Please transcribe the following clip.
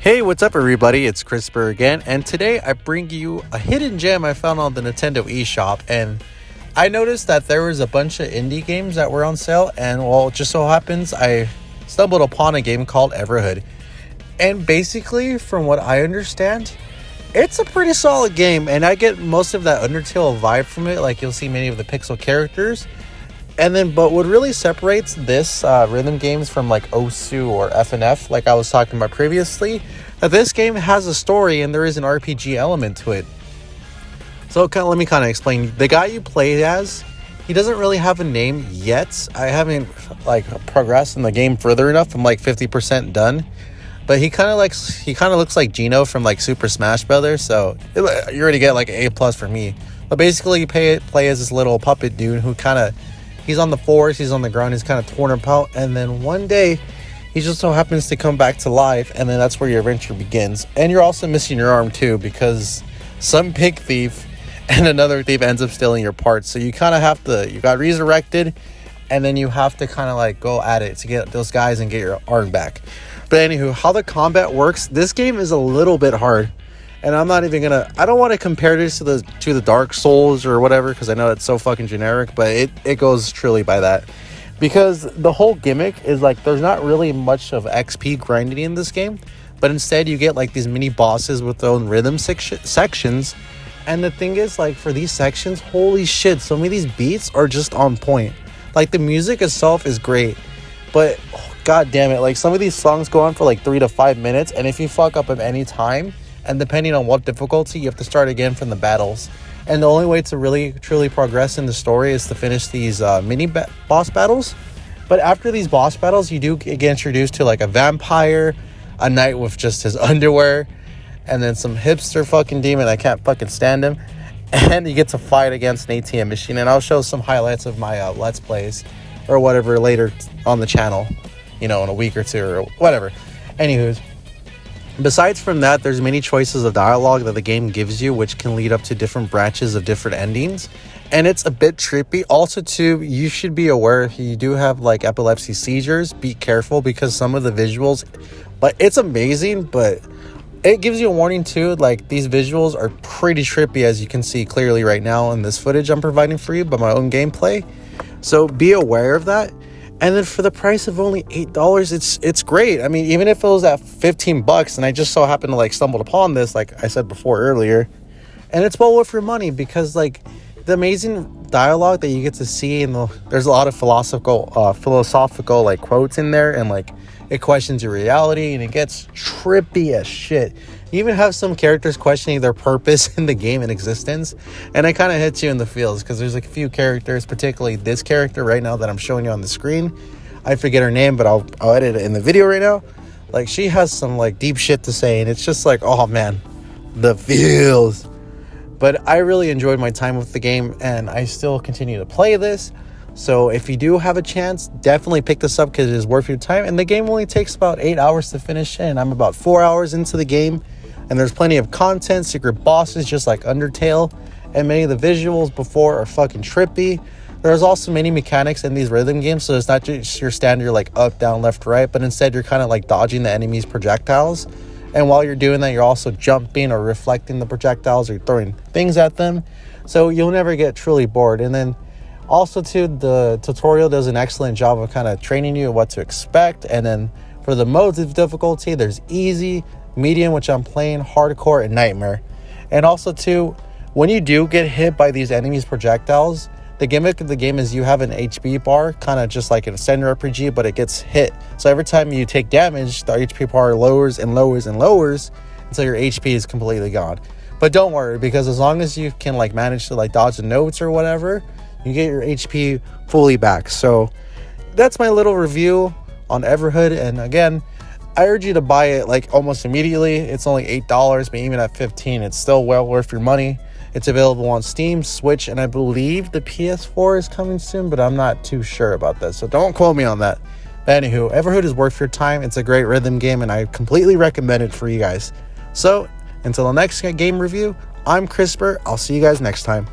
Hey, what's up, everybody? It's Crisper again, and today I bring you a hidden gem I found on the Nintendo eShop. And I noticed that there was a bunch of indie games that were on sale, and well, it just so happens I stumbled upon a game called Everhood. And basically, from what I understand, it's a pretty solid game, and I get most of that Undertale vibe from it. Like, you'll see many of the pixel characters. And then, but what really separates this rhythm games from like Osu or FNF, like I was talking about previously, that this game has a story and there is an RPG element to it. So let me kind of explain. The guy you play as, he doesn't really have a name yet. I haven't like progressed in the game further enough. I'm like 50% done. But he kind of looks like Gino from like Super Smash Brothers. So you already get like an A+ for me. But basically, you play as this little puppet dude who he's on the forest, he's on the ground, he's kind of torn apart, and then one day he just so happens to come back to life, and then that's where your adventure begins. And you're also missing your arm too, because some pig thief and another thief ends up stealing your parts. So you got resurrected, and then you have to kind of like go at it to get those guys and get your arm back. But anywho, how the combat works, this game is a little bit hard. And I'm not even I don't want to compare this to the Dark Souls or whatever, because I know it's so fucking generic, but it goes truly by that. Because the whole gimmick is like, there's not really much of XP grinding in this game, but instead you get like these mini bosses with their own rhythm sections. And the thing is, like, for these sections, holy shit, so many of these beats are just on point. Like, the music itself is great, but god damn it, like, some of these songs go on for like 3 to 5 minutes, and if you fuck up at any time, and depending on what difficulty, you have to start again from the battles. And the only way to really, truly progress in the story is to finish these boss battles. But after these boss battles, you do get introduced to like a vampire, a knight with just his underwear, and then some hipster fucking demon. I can't fucking stand him. And you get to fight against an ATM machine. And I'll show some highlights of my Let's Plays or whatever later on the channel, in a week or two or whatever. Anywho's. Besides from that, there's many choices of dialogue that the game gives you, which can lead up to different branches of different endings. And it's a bit trippy. Also, too, you should be aware if you do have like epilepsy seizures, be careful, because some of the visuals, but it's amazing, but it gives you a warning too. Like, these visuals are pretty trippy, as you can see clearly right now in this footage I'm providing for you by my own gameplay. So be aware of that. And then for the price of only $8, it's great. I mean, even if it was at $15, and I just so happened to like stumbled upon this, like I said before earlier, and it's well worth your money, because like the amazing dialogue that you get to see, and there's a lot of philosophical like quotes in there, and like it questions your reality, and it gets trippy as shit. You even have some characters questioning their purpose in the game and existence, and it kind of hits you in the feels, because there's like a few characters, particularly this character right now that I'm showing you on the screen. I forget her name, but I'll edit it in the video right now. Like, she has some like deep shit to say, and it's just like, oh man, the feels. But I really enjoyed my time with the game, and I still continue to play this. So if you do have a chance, definitely pick this up, because it is worth your time. And the game only takes about 8 hours to finish, and I'm about 4 hours into the game. And there's plenty of content, secret bosses, just like Undertale. And many of the visuals before are fucking trippy. There's also many mechanics in these rhythm games, so it's not just your standard like up, down, left, right, but instead you're kind of like dodging the enemy's projectiles. And while you're doing that, you're also jumping or reflecting the projectiles, or throwing things at them. So you'll never get truly bored. And then also, too, the tutorial does an excellent job of kind of training you what to expect. And then for the modes of difficulty, there's easy, medium, which I'm playing, hardcore, and nightmare. And also, too, when you do get hit by these enemies' projectiles, the gimmick of the game is you have an HP bar, kind of just like in a standard RPG, but it gets hit. So every time you take damage, the HP bar lowers and lowers and lowers until your HP is completely gone. But don't worry, because as long as you can like manage to like dodge the notes or whatever, you get your HP fully back. So that's my little review on Everhood. And again, I urge you to buy it like almost immediately. It's only $8, but even at $15, it's still well worth your money. It's available on Steam, Switch, and I believe the PS4 is coming soon, but I'm not too sure about that, so don't quote me on that. But anywho, Everhood is worth your time. It's a great rhythm game, and I completely recommend it for you guys. So until the next game review, I'm Crisper. I'll see you guys next time.